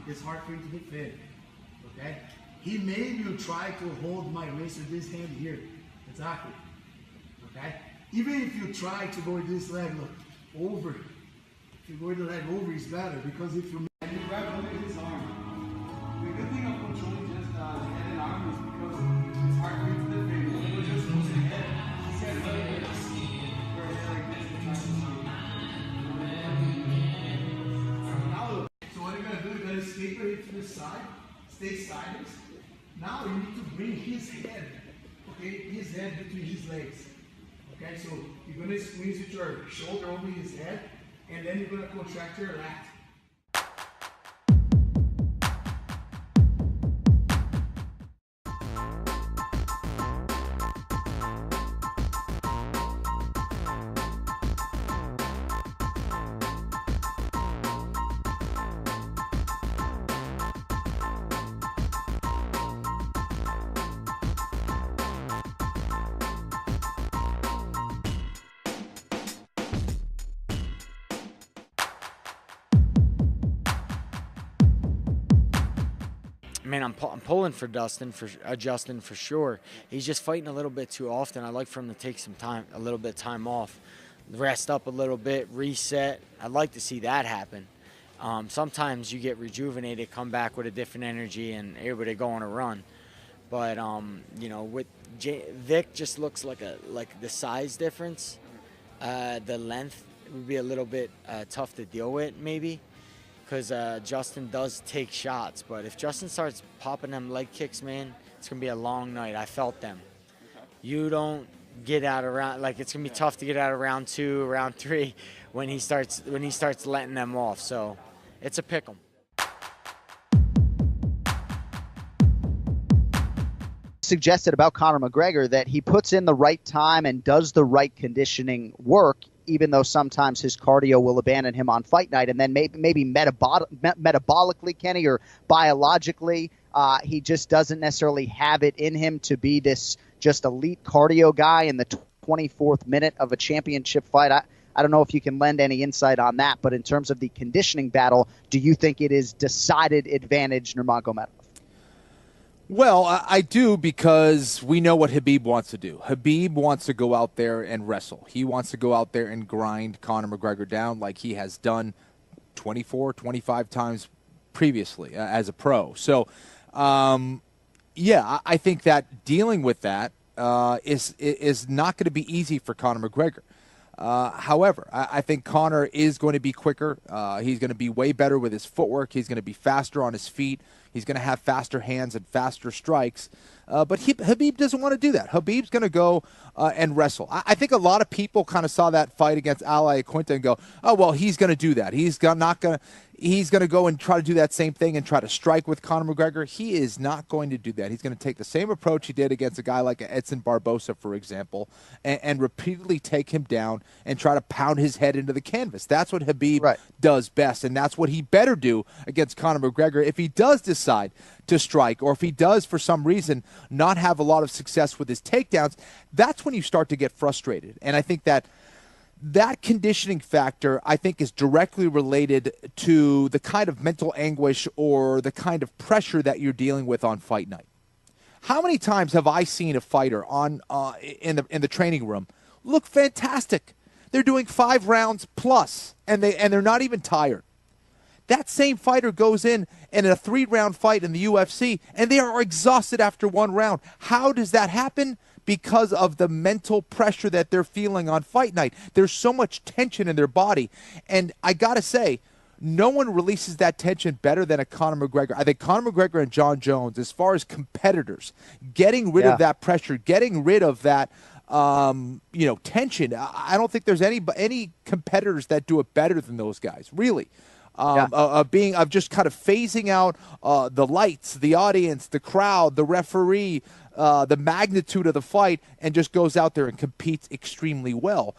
it's hard for you to defend. Okay? He made you try to hold my wrist with this hand here. Exactly. Okay? Even if you try to go with this leg, look, over. If you go with the leg over, it's better, because if you grab under his arm. The good thing of controlling just head and arm is because it's hard for you to defend. When you just lose the head, he's got another way to see where it's like this to try to see. Now look. So what you're going to do, you're going to escape it to the side, stay sideways. Now you need to bring his head, okay, his head between his legs. Okay, so you're going to squeeze with your shoulder over his head, and then you're going to contract your lat. I mean, I'm pulling for Justin for sure. He's just fighting a little bit too often. I'd like for him to take some time, a little bit of time off, rest up a little bit, reset. I'd like to see that happen. Sometimes you get rejuvenated, come back with a different energy, and able to go on a run. But you know, with Vic, just looks like the size difference, the length would be a little bit tough to deal with, maybe. Because Justin does take shots, but if Justin starts popping them leg kicks, man, it's gonna be a long night. I felt them. Okay. You don't get out of round, like it's gonna be tough to get out of round 2, round 3 when he starts letting them off. So it's a pick 'em. Suggested about Conor McGregor that he puts in the right time and does the right conditioning work, even though sometimes his cardio will abandon him on fight night, and then maybe metabolically, Kenny, or biologically, he just doesn't necessarily have it in him to be this just elite cardio guy in the 24th minute of a championship fight. I don't know if you can lend any insight on that, but in terms of the conditioning battle, do you think it is decided advantage Nurmagomedov? Well, I do, because we know what Khabib wants to do. Khabib wants to go out there and wrestle. He wants to go out there and grind Conor McGregor down like he has done 24, 25 times previously as a pro. So, yeah, I think that dealing with that is not going to be easy for Conor McGregor. However, I think Conor is going to be quicker. He's going to be way better with his footwork. He's going to be faster on his feet. He's going to have faster hands and faster strikes. But Khabib doesn't want to do that. Khabib's going to go and wrestle. I think a lot of people kind of saw that fight against Al Iaquinta and go, oh, well, he's going to do that. He's going to go and try to do that same thing and try to strike with Conor McGregor. He is not going to do that. He's going to take the same approach he did against a guy like Edson Barbosa, for example, and repeatedly take him down and try to pound his head into the canvas. That's what Khabib does best, and that's what he better do against Conor McGregor if he does decide to strike, or if he does, for some reason, not have a lot of success with his takedowns. That's when you start to get frustrated. And I think that conditioning factor, I think, is directly related to the kind of mental anguish or the kind of pressure that you're dealing with on fight night. How many times have I seen a fighter in the training room look fantastic? They're doing 5 rounds plus, and they're not even tired. That same fighter goes in a 3-round fight in the UFC, and they are exhausted after 1 round. How does that happen? Because of the mental pressure that they're feeling on fight night. There's so much tension in their body. And I got to say, no one releases that tension better than a Conor McGregor. I think Conor McGregor and John Jones, as far as competitors, getting rid of that pressure, getting rid of that tension. I don't think there's any competitors that do it better than those guys, really. Of just kind of phasing out the lights, the audience, the crowd, the referee, the magnitude of the fight, and just goes out there and competes extremely well.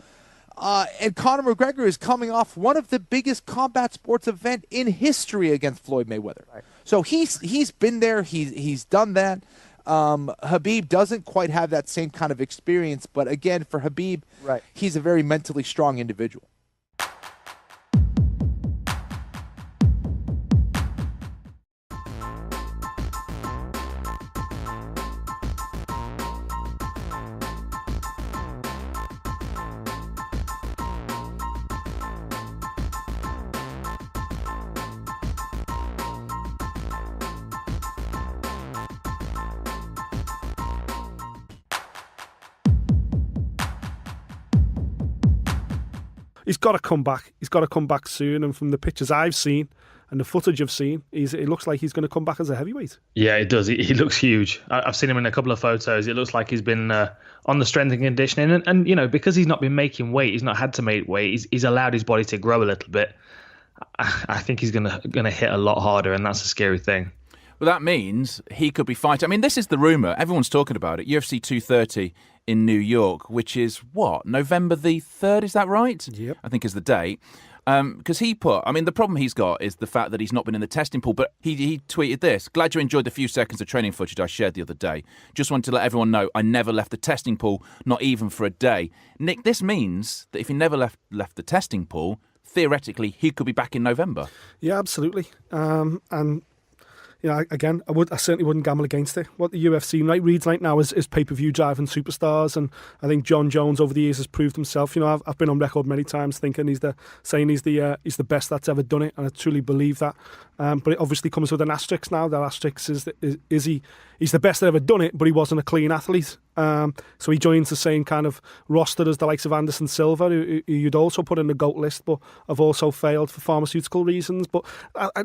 And Conor McGregor is coming off one of the biggest combat sports event in history against Floyd Mayweather. Right. So he's been there. He's done that. Khabib doesn't quite have that same kind of experience, but again, for Khabib, he's a very mentally strong individual. he's got to come back. He's got to come back soon. And from the pictures I've seen and the footage I've seen, it looks like he's going to come back as a heavyweight. Yeah, it does. He looks huge. I've seen him in a couple of photos. It looks like he's been on the strength and conditioning. And, you know, because he's not been making weight, he's not had to make weight, he's allowed his body to grow a little bit. I think he's gonna hit a lot harder, and that's a scary thing. Well, that means he could be fighting. I mean, this is the rumour. Everyone's talking about it. UFC 230 in New York, which is what? November the 3rd, is that right? Yep. I think is the date. Because the problem he's got is the fact that he's not been in the testing pool. But he tweeted this: "Glad you enjoyed the few seconds of training footage I shared the other day. Just wanted to let everyone know I never left the testing pool, not even for a day." Nick, this means that if he never left the testing pool, theoretically he could be back in November. Yeah, absolutely. And you know, again, I certainly wouldn't gamble against it. What the UFC reads right now is pay-per-view driving superstars, and I think John Jones over the years has proved himself. You know, I've been on record many times thinking he's the best that's ever done it, and I truly believe that. But it obviously comes with an asterisk now. That asterisk is he's the best that ever done it, but he wasn't a clean athlete. So he joins the same kind of roster as the likes of Anderson Silva, who you'd also put in the GOAT list, but have also failed for pharmaceutical reasons. But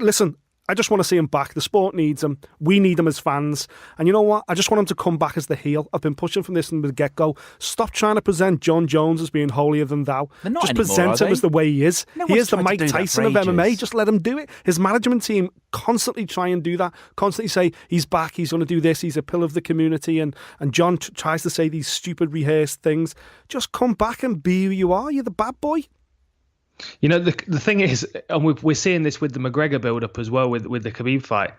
listen, I just want to see him back. The sport needs him. We need him as fans. And you know what? I just want him to come back as the heel. I've been pushing from this from the get-go. Stop trying to present John Jones as being holier than thou. Just anymore, present him as the way he is. No he one's is the tried to Mike do that Tyson for of MMA. ages. Just let him do it. His management team constantly try and do that. Constantly say, he's back, he's going to do this, he's a pillar of the community. And John tries to say these stupid rehearsed things. Just come back and be who you are. You're the bad boy. You know, the thing is, and we're seeing this with the McGregor build-up as well with the Khabib fight.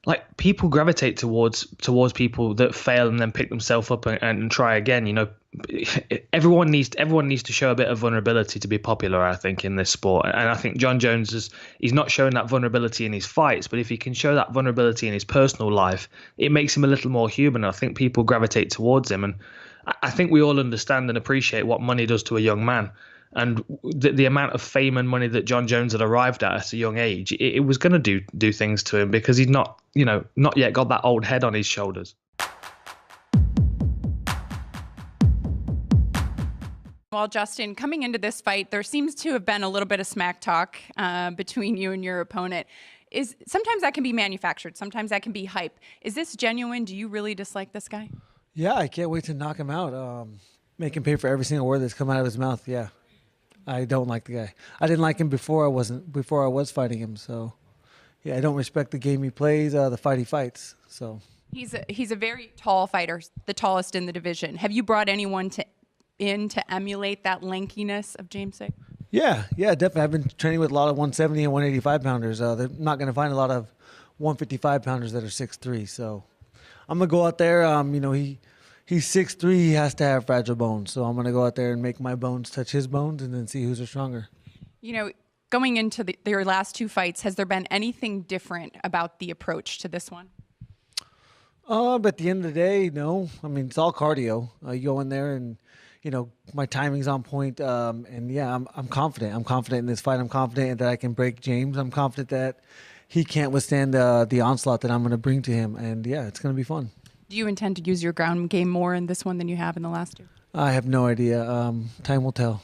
Like, people gravitate towards people that fail and then pick themselves up and try again. You know, everyone needs to show a bit of vulnerability to be popular, I think, in this sport. And I think John Jones he's not showing that vulnerability in his fights, but if he can show that vulnerability in his personal life, it makes him a little more human. I think people gravitate towards him, and I think we all understand and appreciate what money does to a young man. And the amount of fame and money that John Jones had arrived at a young age, it was going to do things to him because he'd not yet got that old head on his shoulders. Well, Justin, coming into this fight, there seems to have been a little bit of smack talk between you and your opponent. Sometimes that can be manufactured. Sometimes that can be hype. Is this genuine? Do you really dislike this guy? Yeah, I can't wait to knock him out. Make him pay for every single word that's come out of his mouth. Yeah. I don't like the guy. I didn't like him before I was fighting him. So, yeah, I don't respect the game he plays, the fight he fights. So he's a very tall fighter, the tallest in the division. Have you brought anyone to emulate that lankiness of James Sick? Yeah, definitely. I've been training with a lot of 170 and 185 pounders. They're not going to find a lot of 155 pounders that are 6'3". So I'm gonna go out there. He's 6'3", he has to have fragile bones. So I'm going to go out there and make my bones touch his bones and then see who's stronger. You know, going into your last two fights, has there been anything different about the approach to this one? But at the end of the day, no. I mean, it's all cardio. You go in there and, my timing's on point. And, yeah, I'm confident. I'm confident in this fight. I'm confident that I can break James. I'm confident that he can't withstand the onslaught that I'm going to bring to him. And, yeah, it's going to be fun. Do you intend to use your ground game more in this one than you have in the last two? I have no idea. Time will tell.